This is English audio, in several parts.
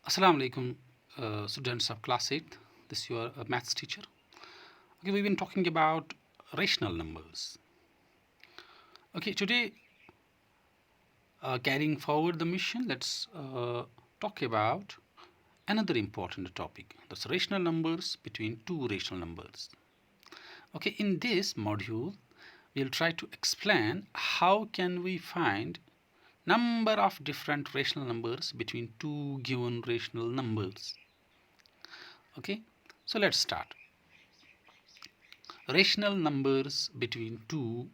Assalamu alaikum, students of class 8th. This is your maths teacher. Okay, we've been talking about rational numbers. Okay, today, carrying forward the mission, let's talk about another important topic. That's rational numbers between two rational numbers. Okay, in this module, we'll try to explain how can we find number of different rational numbers between two given rational numbers. Okay, so let's start. Rational numbers between two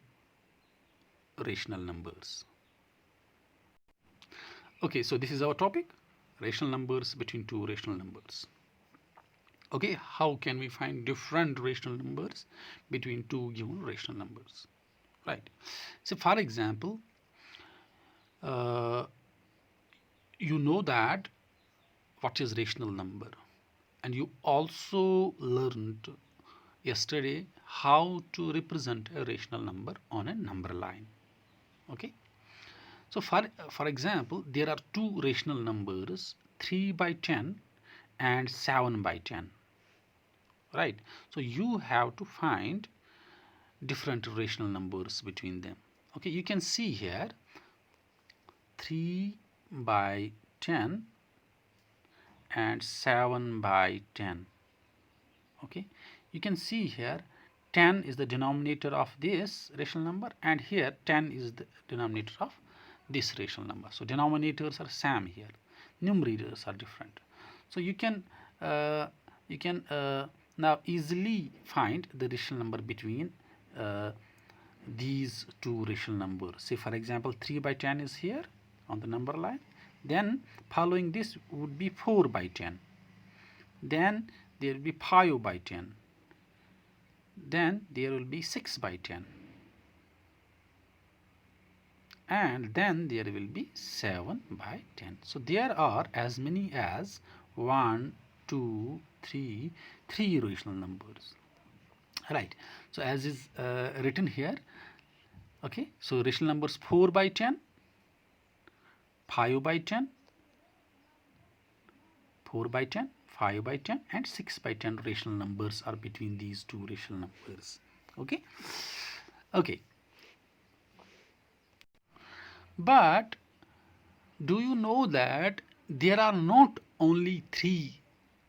rational numbers. Okay, so this is our topic, rational numbers between two rational numbers. Okay, how can we find different rational numbers between two given rational numbers? Right. So for example, you know that what is rational number, and you also learned yesterday how to represent a rational number on a number line. Okay, so for example, there are two rational numbers, 3 by 10 and 7 by 10, right? So you have to find different rational numbers between them. Okay, you can see here 3 by 10 and 7 by 10. Okay, you can see here 10 is the denominator of this rational number, and here 10 is the denominator of this rational number. So denominators are same here, numerators are different. So you can now easily find the rational number between these two rational numbers. Say for example 3 by 10 is here on the number line, then following this would be 4 by 10, then there will be 5 by 10, then there will be 6 by 10, and then there will be 7 by 10. So there are as many as 1, 2, 3, 3 rational numbers, right? So as is written here, okay, so rational numbers 4 by 10, 5 by 10, 4 by 10, 5 by 10 and 6 by 10 rational numbers are between these two rational numbers. Okay, but do you know that there are not only three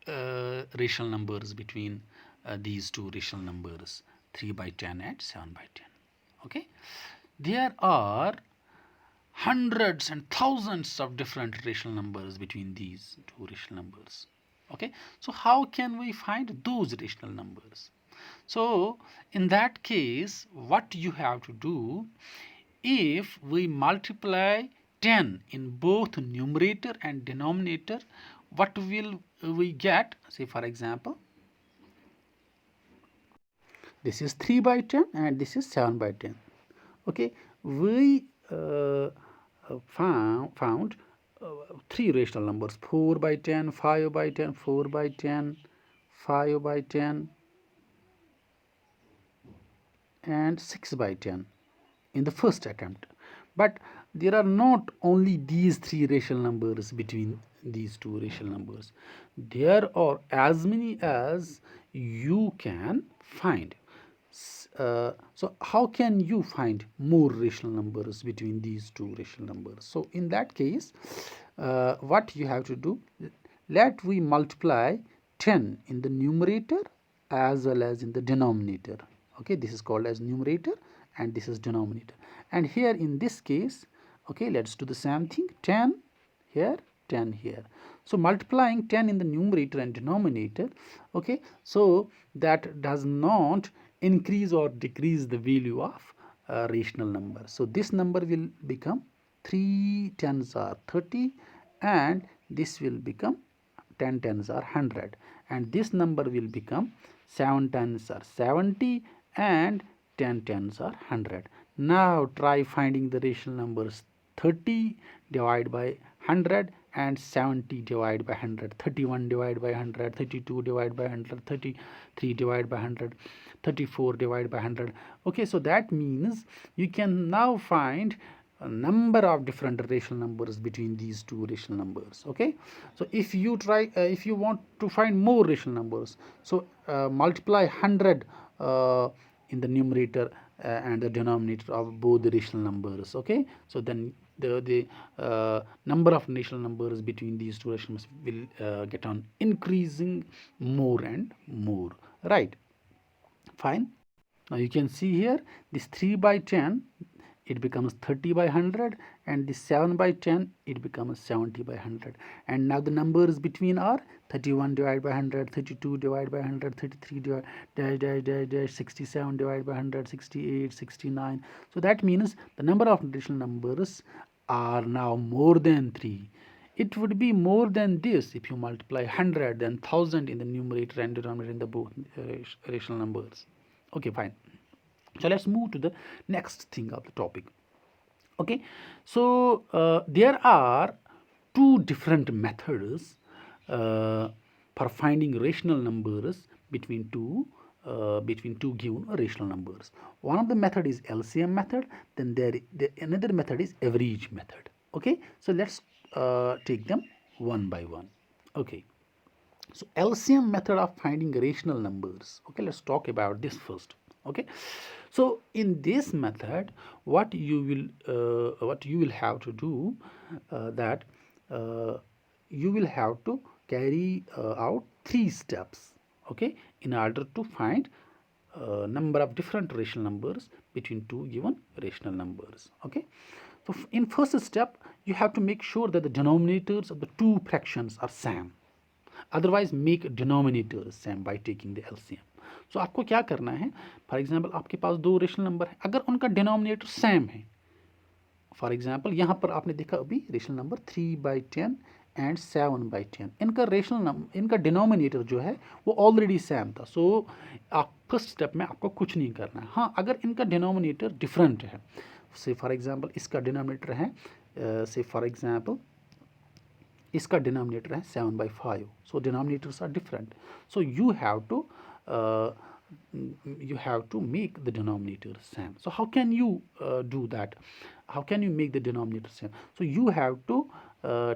rational numbers between these two rational numbers, 3 by 10 and 7 by 10? Okay, there are hundreds and thousands of different rational numbers between these two rational numbers. Okay, so how can we find those rational numbers? So in that case, what you have to do, if we multiply 10 in both numerator and denominator, what will we get? Say for example, this is 3 by 10 and this is 7 by 10. Okay, we found three rational numbers, 4 by 10, 5 by 10, 4 by 10, 5 by 10 and 6 by 10 in the first attempt. But there are not only these three rational numbers between these two rational numbers. There are as many as you can find. So how can you find more rational numbers between these two rational numbers? So in that case, what you have to do, let we multiply 10 in the numerator as well as in the denominator. Okay, this is called as numerator and this is denominator. And here in this case, okay, let's do the same thing, 10 here, 10 here. So multiplying 10 in the numerator and denominator, okay, so that does not increase or decrease the value of rational number. So this number will become 3 tens are 30 and this will become 10 tens are 100, and this number will become 7 tens are 70 and 10 tens are 100. Now try finding the rational numbers 30 divided by 100 and 70 divided by 100, 31 divided by 100, 32 divided by 100, 33 divided by 100, 34 divided by 100. Okay, so that means you can now find a number of different rational numbers between these two rational numbers. Okay, so if you try if you want to find more rational numbers, so multiply 100 in the numerator and the denominator of both the rational numbers. Okay, so then the number of rational numbers between these two rational numbers will get on increasing more and more, right? Fine. Now you can see here this 3 by 10, it becomes 30 by 100, and this 7 by 10, it becomes 70 by 100. And now the numbers between are 31 divided by 100, 32 divided by 100, 33 divided dash dash dash 67 divided by 100, 68, 69. So that means the number of additional numbers are now more than 3. It would be more than this if you multiply 100 then 1000 in the numerator and denominator in the both rational numbers. Okay, fine. So let's move to the next thing of the topic. Okay, so there are two different methods for finding rational numbers between two given rational numbers. One of the method is LCM method, then another method is average method. Okay, so let's take them one by one. Okay, so LCM method of finding rational numbers. Okay, let's talk about this first. Okay, so in this method what you will have to do that you will have to carry out 3 steps, okay, in order to find number of different rational numbers between two given rational numbers. Okay, so in first step you have to make sure that the denominators of the two fractions are same, otherwise make denominators same by taking the LCM. So आपको क्या करना है, for example आपके पास दो rational number है, अगर उनका denominator same है, फॉर एग्जाम्पल यहाँ पर आपने देखा अभी रेशनल नंबर 3/10 एंड 7/10, इनका रेशनल नंबर, इनका डिनोमिनेटर जो है वो ऑलरेडी सेम था. सो आप फर्स्ट स्टेप में आपको कुछ नहीं करना है. हाँ, अगर इनका डिनोमिनेटर डिफरेंट है, से फॉर एग्जाम्पल इसका डिनोमिनेटर है से फॉर एग्जाम्पल इसका डिनोमिनेटर है 7/5, so denominators are different, so you have to make the denominator same. So how can you do that? How can you make the denominator same? So you have to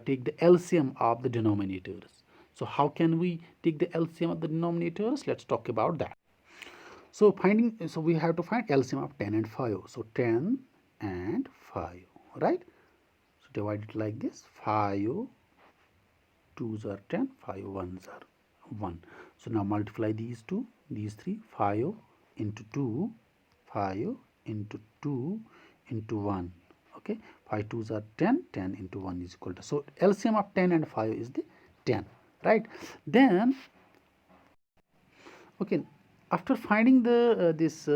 take the LCM of the denominators. So how can we take the LCM of the denominators? Let's talk about that. So we have to find LCM of 10 and 5. So 10 and 5, right? So divide it like this: 5 2s are 10, 5 1s are 1. So now multiply these two, these three. 5 into 2, 5 into 2 into 1. Okay, 5 2s are 10, 10 into 1 is equal to, so LCM of 10 and 5 is the 10, right? Then okay, after finding the this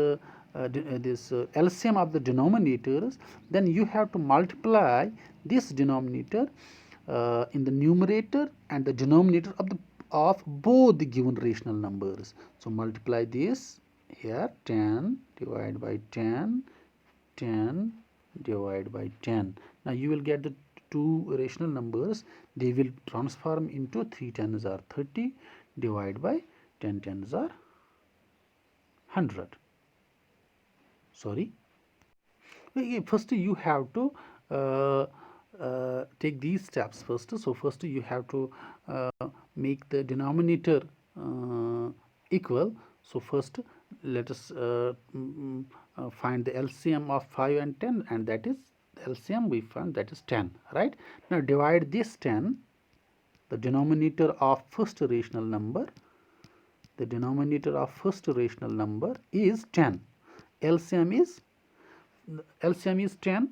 LCM of the denominators, then you have to multiply this denominator in the numerator and the denominator of both the given rational numbers. So multiply this here: 10 divided by 10, 10 divided by 10. Now you will get the two rational numbers. They will transform into 3 10s are 30 divided by 10 10s are 100. Sorry. First you have to take these steps first. So first you have to make the denominator equal. So first let us find the LCM of 5 and 10, and that is LCM we found, that is 10, right? Now divide this 10, the denominator of first rational number, the denominator of first rational number is 10. LCM is 10.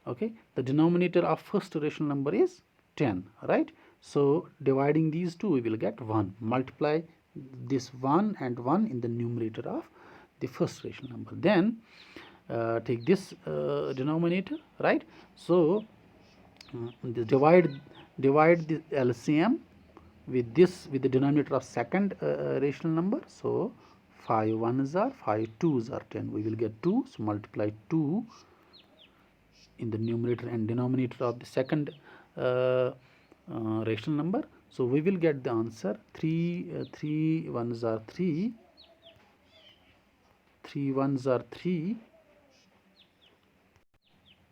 Okay, the denominator of first rational number is 10, right? So dividing these two we will get 1. Multiply this 1 and 1 in the numerator of the first rational number. Then take this denominator, right? So divide the LCM with the denominator of second rational number. So 5 1s are 5 2s are 10. We will get 2. So multiply 2 in the numerator and denominator of the second rational number. So we will get the answer 3 1s are 3, 3 1s are 3,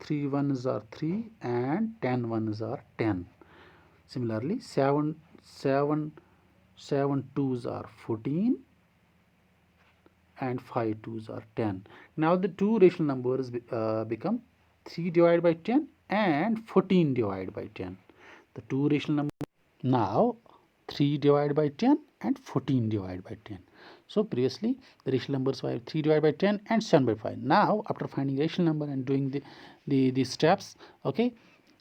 3 ones are 3 and 10 ones are 10. Similarly, 7 twos are 14 and 5 twos are 10. Now the two rational numbers become 3 divided by 10 and 14 divided by 10. The two rational numbers now 3 divided by 10 and 14 divided by 10. So previously the rational numbers were 3 divided by 10 and 7 by 5. Now after finding rational number and doing the steps, okay,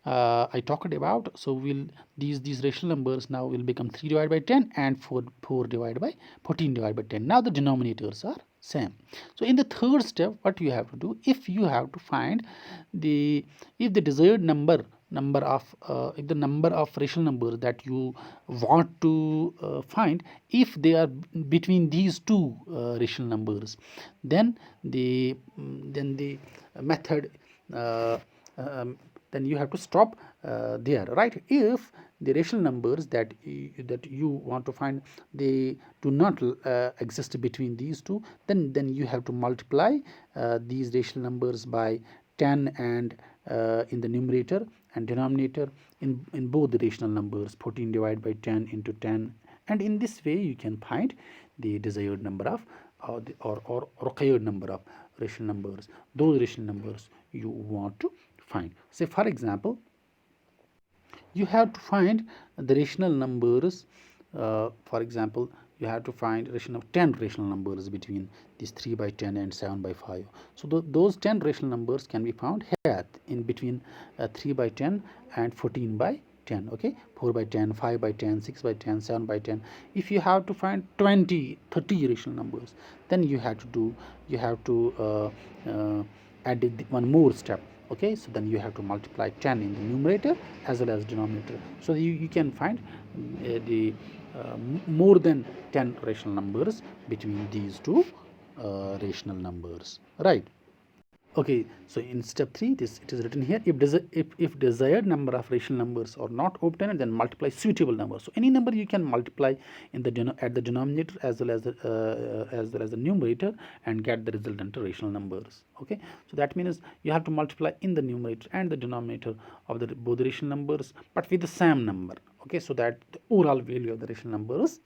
I talked about, so will these rational numbers now will become 3 divided by 10 and 4 divided by 14 divided by 10. Now the denominators are same. So in the third step, what you have to do, if you have to find if the desired number of if the number of rational numbers that you want to find, if they are between these two rational numbers, then the method then you have to stop there, right? If the rational numbers that you want to find, they do not exist between these two, then you have to multiply these rational numbers by 10 and in the numerator and denominator in both the rational numbers, 14 divided by 10 into 10, and in this way you can find the desired number of or required number of rational numbers, those rational numbers you want to find. Say for example, you have to find the rational numbers. For example, you have to find rational of 10 rational numbers between these 3 by 10 and 7 by 5. So those 10 rational numbers can be found here in between 3 by 10 and 14 by 10. Okay, 4 by 10, 5 by 10, 6 by 10, 7 by 10. If you have to find 20, 30 rational numbers, then you have to add one more step. Okay, so then you have to multiply 10 in the numerator as well as denominator, so you can find the more than 10 rational numbers between these two rational numbers, right? Okay, so in step 3, it is written here, if desired number of rational numbers are not obtained, then multiply suitable numbers. So any number you can multiply in the at the denominator as well as the numerator and get the resultant rational numbers. Okay, so that means you have to multiply in the numerator and the denominator of both the rational numbers, but with the same number. Okay, so that the overall value of the rational numbers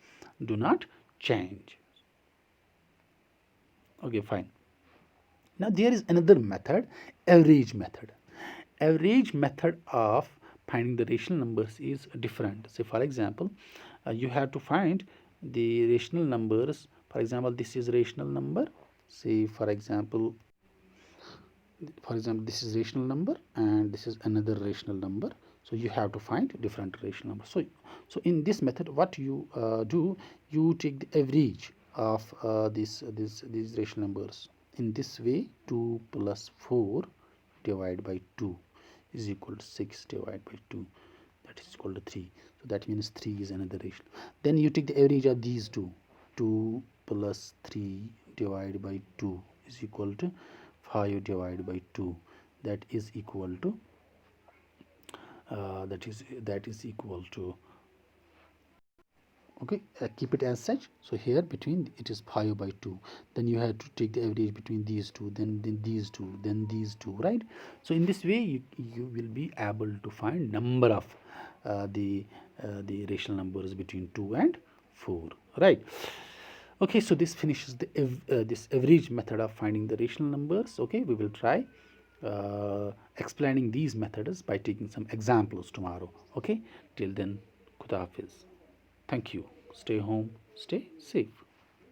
do not change. Okay, fine. Now there is another method, average method. Average method of finding the rational numbers is different. Say for example, you have to find the rational numbers. For example, this is rational number. Say for example, this is rational number and this is another rational number. So you have to find different rational numbers. So in this method, what you do, you take the average of these rational numbers. In this way, 2 plus 4 divided by 2 is equal to 6 divided by 2. That is equal to 3. So that means 3 is another rational. Then you take the average of these two. 2 plus 3 divided by 2 is equal to 5 divided by 2. That is equal to okay, keep it as such. So here between it is 5 by 2, then you have to take the average between these two, then these two, then these two, right? So in this way you will be able to find number of the rational numbers between 2 and 4, right? Okay, so this finishes this average method of finding the rational numbers. Okay, we will try explaining these methods by taking some examples tomorrow. Okay, till then, Khuda Hafiz. Thank you. Stay home, stay safe.